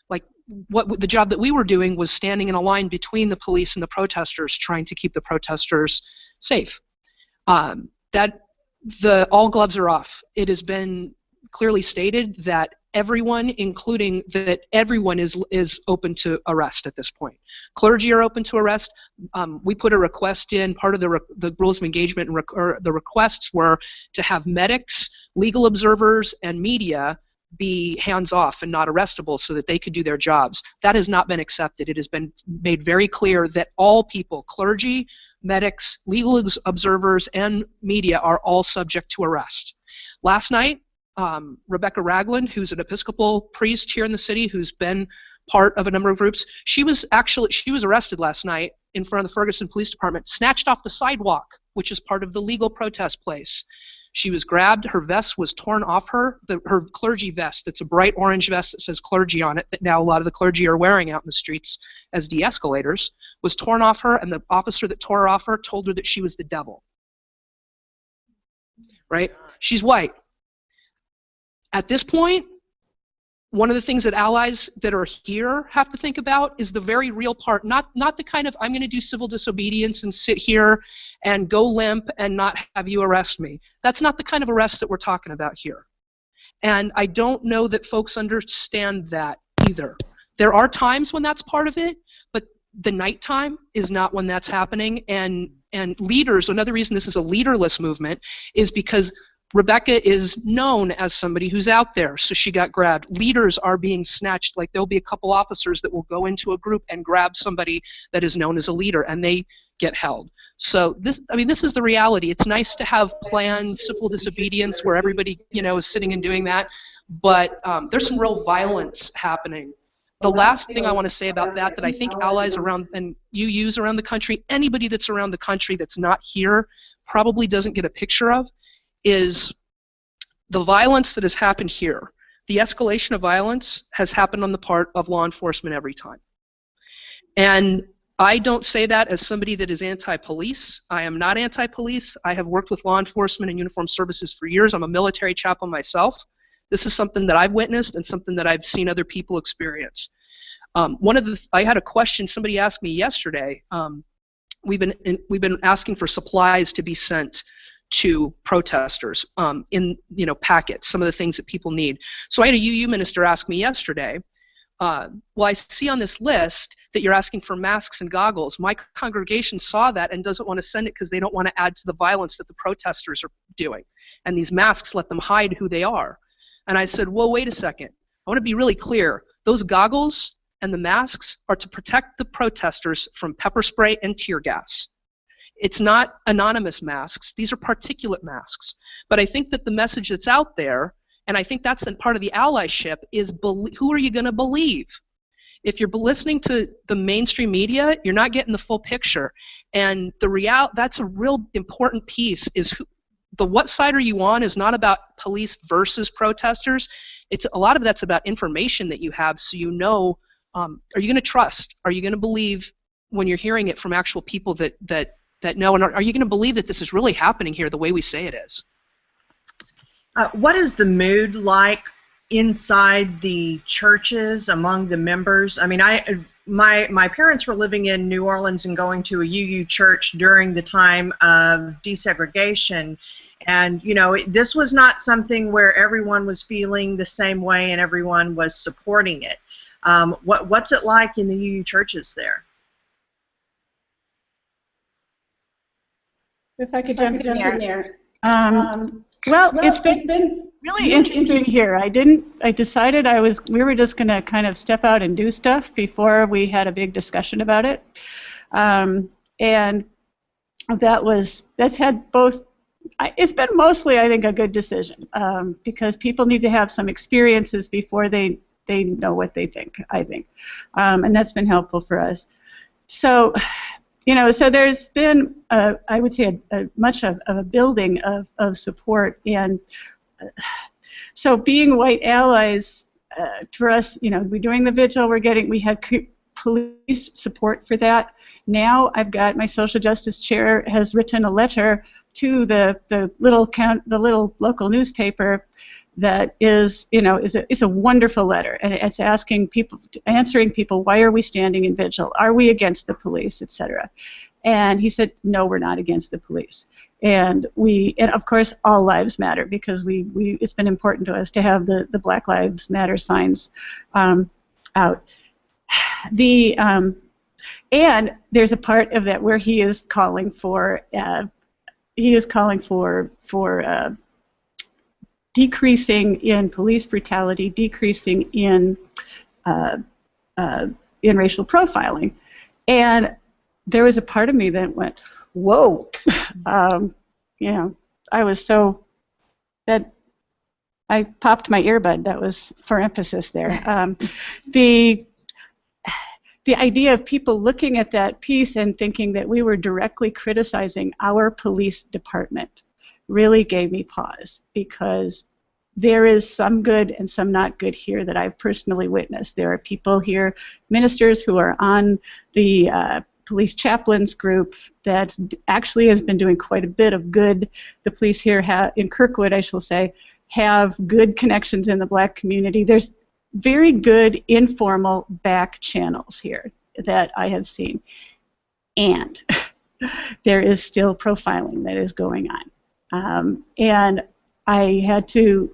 like the job that we were doing was standing in a line between the police and the protesters, trying to keep the protesters safe. All gloves are off. It has been clearly stated that everyone, including that everyone is open to arrest at this point. Clergy are open to arrest. We put a request in. Part of the rules of engagement or the requests were to have medics, legal observers, and media be hands-off and not arrestable so that they could do their jobs. That has not been accepted. It has been made very clear that all people, clergy, medics, legal observers, and media are all subject to arrest. Last night, Rebecca Ragland, who's an Episcopal priest here in the city, who's been part of a number of groups, she was arrested last night in front of the Ferguson Police Department, snatched off the sidewalk, which is part of the legal protest place. She was grabbed, her vest was torn off her, her clergy vest. It's a bright orange vest that says clergy on it that now a lot of the clergy are wearing out in the streets as de-escalators, was torn off her, and the officer that tore her off her told her that she was the devil. Right? She's white. At this point, one of the things that allies that are here have to think about is the very real part, not the kind of I'm going to do civil disobedience and sit here and go limp and not have you arrest me. That's not the kind of arrest that we're talking about here. And I don't know that folks understand that either. There are times when that's part of it, but the nighttime is not when that's happening. And leaders, another reason this is a leaderless movement is because Rebecca is known as somebody who's out there, so she got grabbed. Leaders are being snatched. Like there'll be a couple officers that will go into a group and grab somebody that is known as a leader, and they get held. So this is the reality. It's nice to have planned civil disobedience where everybody, is sitting and doing that, but there's some real violence happening. The last thing I want to say about that I think allies around and UUs around the country, anybody that's around the country that's not here probably doesn't get a picture of, is the violence that has happened here. The escalation of violence has happened on the part of law enforcement every time. And I don't say that as somebody that is anti-police. I am not anti-police. I have worked with law enforcement and uniformed services for years. I'm a military chaplain myself. This is something that I've witnessed and something that I've seen other people experience. I had a question somebody asked me yesterday. We've been asking for supplies to be sent to protesters in packets, some of the things that people need. So I had a UU minister ask me yesterday, well, I see on this list that you're asking for masks and goggles. My congregation saw that and doesn't want to send it because they don't want to add to the violence that the protesters are doing. And these masks let them hide who they are. And I said, well, wait a second. I want to be really clear. Those goggles and the masks are to protect the protesters from pepper spray and tear gas. It's not anonymous masks. These are particulate masks. But I think that the message that's out there, and I think that's part of the allyship, is who are you going to believe? If you're listening to the mainstream media, you're not getting the full picture. And that's a real important piece, is what side are you on is not about police versus protesters. A lot of that's about information that you have, so you know, are you going to trust? Are you going to believe when you're hearing it from actual people that know, and are you going to believe that this is really happening here the way we say it is? What is the mood like inside the churches among the members? I mean, my parents were living in New Orleans and going to a UU church during the time of desegregation, and this was not something where everyone was feeling the same way and everyone was supporting it. What's it like in the UU churches there? If I could jump in there. Well, it's been really interesting here. I decided we were just going to kind of step out and do stuff before we had a big discussion about it. And that's had both, it's been mostly, I think, a good decision, because people need to have some experiences before they know what they think, I think. And that's been helpful for us. So, so there's been, I would say, much of a building of support, and so being white allies for us, we're doing the vigil. We had police support for that. Now I've got my social justice chair has written a letter to the little local newspaper that is, it's a wonderful letter, and it's answering people, why are we standing in vigil? Are we against the police, etc.? And he said, no, we're not against the police. And of course, all lives matter, because it's been important to us to have the Black Lives Matter signs out. And there's a part of that where he is calling for decreasing in police brutality, decreasing in racial profiling. And there was a part of me that went, whoa, I was so, that I popped my earbud. That was for emphasis there. The idea of people looking at that piece and thinking that we were directly criticizing our police department. really gave me pause, because there is some good and some not good here that I've personally witnessed. There are people here, ministers who are on the police chaplains group that actually has been doing quite a bit of good. The police here in Kirkwood, I shall say, have good connections in the black community. There's very good informal back channels here that I have seen. And there is still profiling that is going on. And I had to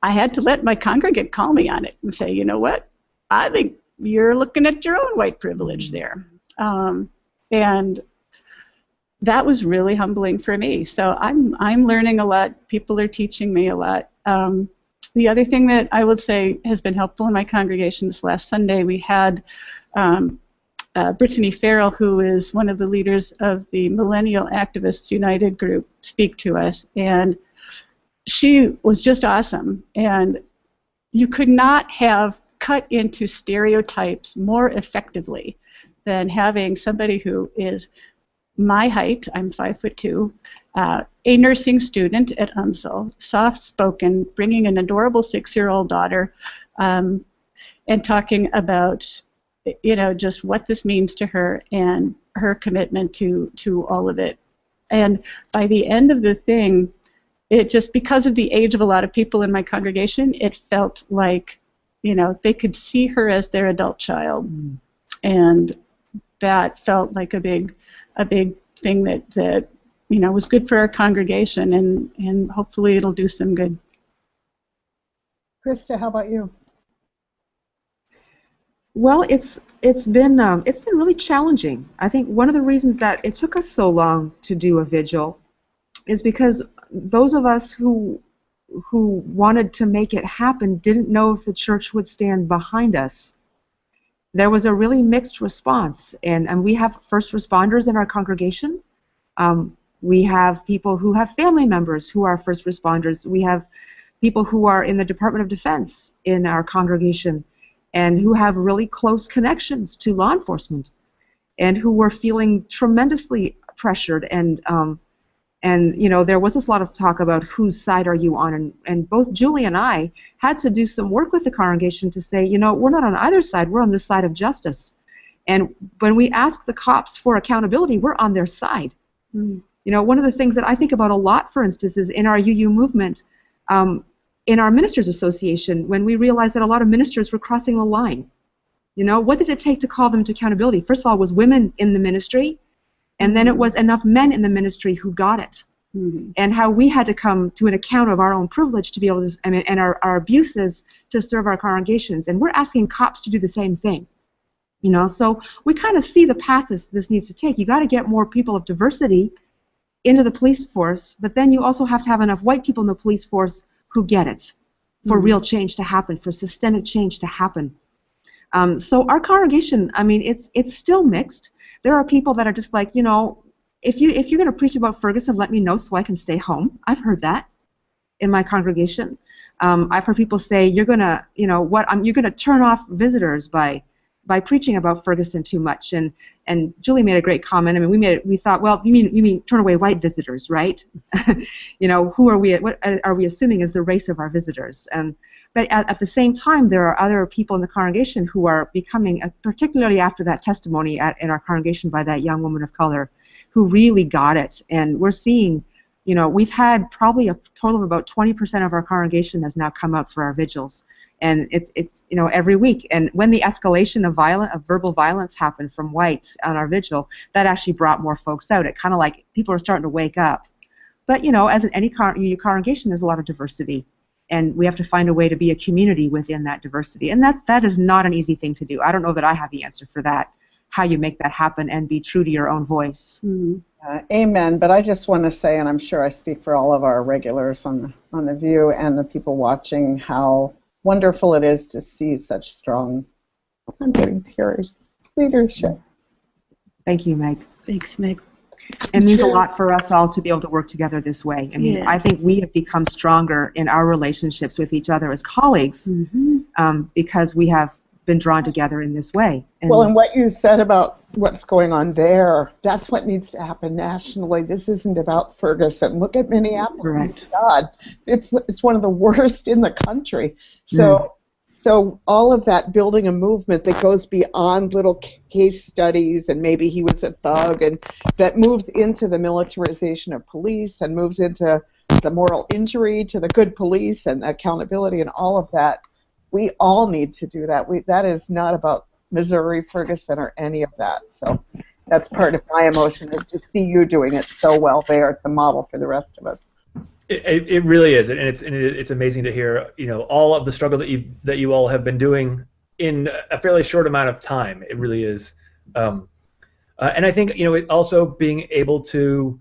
let my congregant call me on it and say, you know what, I think you're looking at your own white privilege there. And that was really humbling for me. So I'm learning a lot. People are teaching me a lot. The other thing that I would say has been helpful in my congregation this last Sunday, we had Brittany Farrell, who is one of the leaders of the Millennial Activists United group, speak to us. And she was just awesome. And you could not have cut into stereotypes more effectively than having somebody who is my height, I'm 5'2", a nursing student at UMSL, soft-spoken, bringing an adorable 6-year-old daughter, and talking about, you know, just what this means to her and her commitment to all of it. And by the end of the thing, it just, because of the age of a lot of people in my congregation, it felt like, you know, they could see her as their adult child. And that felt like a big thing that you know, was good for our congregation, and hopefully it'll do some good. Krista, how about you? Well, it's been really challenging. I think one of the reasons that it took us so long to do a vigil is because those of us who wanted to make it happen didn't know if the church would stand behind us. There was a really mixed response, and we have first responders in our congregation. We have people who have family members who are first responders. We have people who are in the Department of Defense in our congregation and who have really close connections to law enforcement and who were feeling tremendously pressured. And you know, there was a lot of talk about whose side are you on, and both Julie and I had to do some work with the congregation to say, you know, we're not on either side, we're on the side of justice. And when we ask the cops for accountability, we're on their side. You know, one of the things that I think about a lot, for instance, is in our UU movement, in our ministers association, when we realized that a lot of ministers were crossing the line. You know, what did it take to call them to accountability? First of all, it was women in the ministry, and then it was enough men in the ministry who got it. And how we had to come to an account of our own privilege to be able to, and our abuses to serve our congregations. And we're asking cops to do the same thing. You know, so we kind of see the path this needs to take. You got to get more people of diversity into the police force, but then you also have to have enough white people in the police force who get it for real change to happen, for systemic change to happen. So our congregation, I mean, it's still mixed. There are people that are just like, you know, if you're going to preach about Ferguson, let me know so I can stay home. I've heard that in my congregation. I've heard people say, you're going to, you know, you're going to turn off visitors by preaching about Ferguson too much. And Julie made a great comment. I mean, we thought, well, you mean turn away white visitors, right? You know, what are we assuming is the race of our visitors? But at the same time, there are other people in the congregation who are becoming, particularly after that testimony in our congregation by that young woman of color, who really got it. And we're seeing, you know, we've had probably a total of about 20% of our congregation has now come out for our vigils. And it's you know, every week. And when the escalation of verbal violence happened from whites on our vigil, that actually brought more folks out. It kind of like people are starting to wake up. But you know, as in any congregation, there's a lot of diversity, and we have to find a way to be a community within that diversity. And that is not an easy thing to do. I don't know that I have the answer for that, how you make that happen and be true to your own voice. Amen. But I just want to say, and I'm sure I speak for all of our regulars on the VUU and the people watching, how wonderful it is to see such strong, I'm getting tears, leadership. Thank you, Meg. Thanks, Meg. It means a lot for us all to be able to work together this way. I mean, I think we have become stronger in our relationships with each other as colleagues because we have been drawn together in this way. Well, and what you said about what's going on there, that's what needs to happen nationally. This isn't about Ferguson. Look at Minneapolis. Correct. God, it's one of the worst in the country. So all of that, building a movement that goes beyond little case studies and maybe he was a thug, and that moves into the militarization of police and moves into the moral injury to the good police and accountability and all of that. We all need to do that. That is not about Missouri, Ferguson, or any of that. So that's part of my emotion, is to see you doing it so well there. It's a model for the rest of us. It really is, and it's amazing to hear, you know, all of the struggle that you all have been doing in a fairly short amount of time. It really is, and I think, you know, it also being able to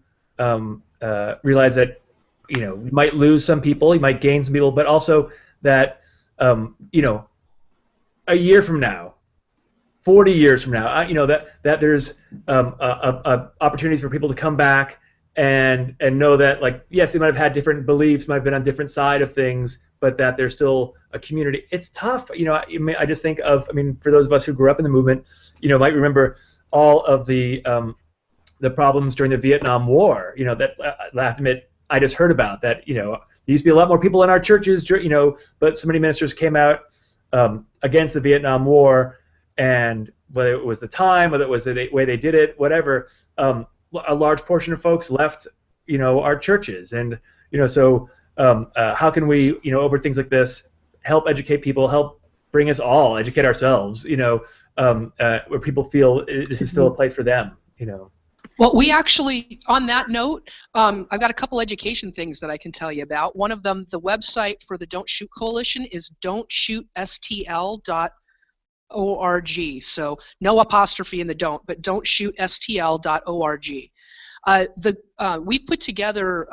realize that, you know, you might lose some people, you might gain some people, but also that, you know, a year from now, 40 years from now, you know, that there's opportunities for people to come back and know that, like, yes, they might have had different beliefs, might have been on different side of things, but that there's still a community. It's tough, you know. I just think of, I mean, for those of us who grew up in the movement, you know, might remember all of the problems during the Vietnam War. You know, that I have to admit, I just heard about that. You know, there used to be a lot more people in our churches, you know, but so many ministers came out against the Vietnam War, and whether it was the time, whether it was the way they did it, whatever. A large portion of folks left, you know, our churches, and, you know, so how can we, you know, over things like this, help educate people, help bring us all, educate ourselves, you know, where people feel this is still a place for them, you know. Well, we actually, on that note, I've got a couple education things that I can tell you about. One of them, the website for the Don't Shoot Coalition is don'tshootstl.org. So no apostrophe in the don't, but don'tshootstl.org. We've put together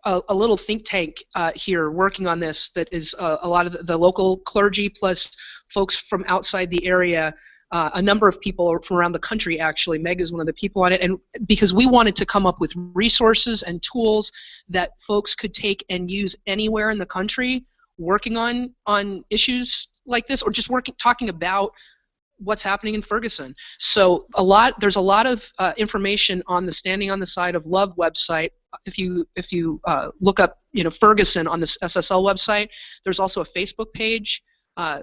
a little think tank here working on this that is a lot of the local clergy plus folks from outside the area. A number of people from around the country, actually. Meg is one of the people on it, and because we wanted to come up with resources and tools that folks could take and use anywhere in the country working on issues like this, or just talking about what's happening in Ferguson. So there's a lot of information on the Standing on the Side of Love website. If you look up, you know, Ferguson on this SSL website, there's also a Facebook page,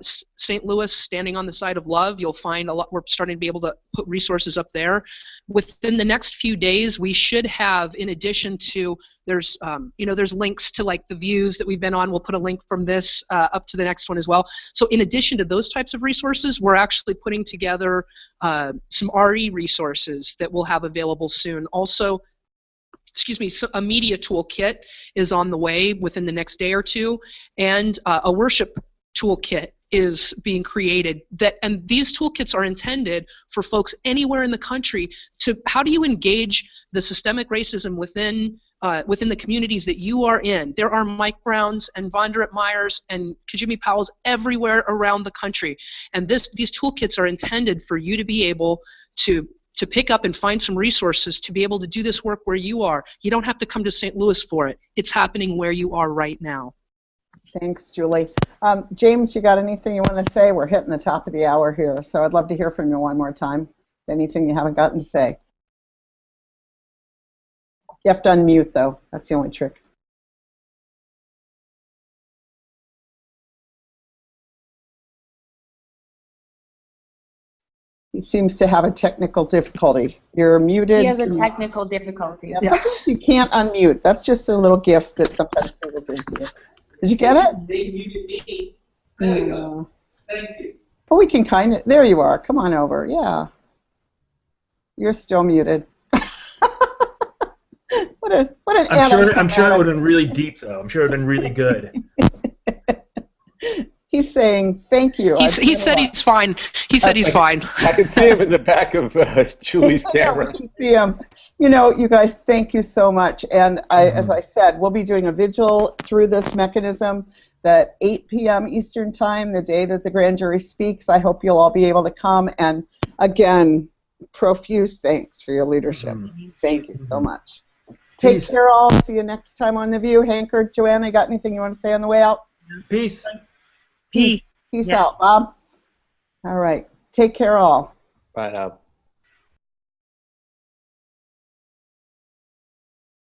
St. Louis Standing on the Side of Love. You'll find a lot. We're starting to be able to put resources up there. Within the next few days, we should have, in addition to, there's links to, like, the VUUs that we've been on. We'll put a link from this up to the next one as well. So in addition to those types of resources, we're actually putting together some RE resources that we'll have available soon. Also, so a media toolkit is on the way within the next day or two, and a worship toolkit is being created, and these toolkits are intended for folks anywhere in the country to, how do you engage the systemic racism within the communities that you are in. There are Mike Browns and Vonderett Myers and Kajimi Powells everywhere around the country, and these toolkits are intended for you to be able to pick up and find some resources to be able to do this work where you are. You don't have to come to St. Louis for it. It's happening where you are right now. Thanks, Julie. James, you got anything you want to say? We're hitting the top of the hour here, so I'd love to hear from you one more time. Anything you haven't gotten to say? You have to unmute, though. That's the only trick. He seems to have a technical difficulty. You're muted. He has a technical difficulty. Yeah. Sometimes you can't unmute. That's just a little gift that sometimes people bring to you. Did you get it? They muted me. There we go. Thank you. Well, we can kind of. There you are. Come on over. Yeah. You're still muted. What an I'm sure it would have been really deep, though. I'm sure it would have been really good. He's saying thank you. He said he's fine. He said he's fine. I can see him in the back of Julie's camera. Yeah, we can see him. You know, you guys, thank you so much. And as I said, we'll be doing a vigil through this mechanism at 8 p.m. Eastern Time, the day that the grand jury speaks. I hope you'll all be able to come. And again, profuse thanks for your leadership. Thank you so much. Take care, all. See you next time on The View. Hank or Joanna, you got anything you want to say on the way out? Peace. Peace Yes. out, Bob. All right. Take care, all. Bye now.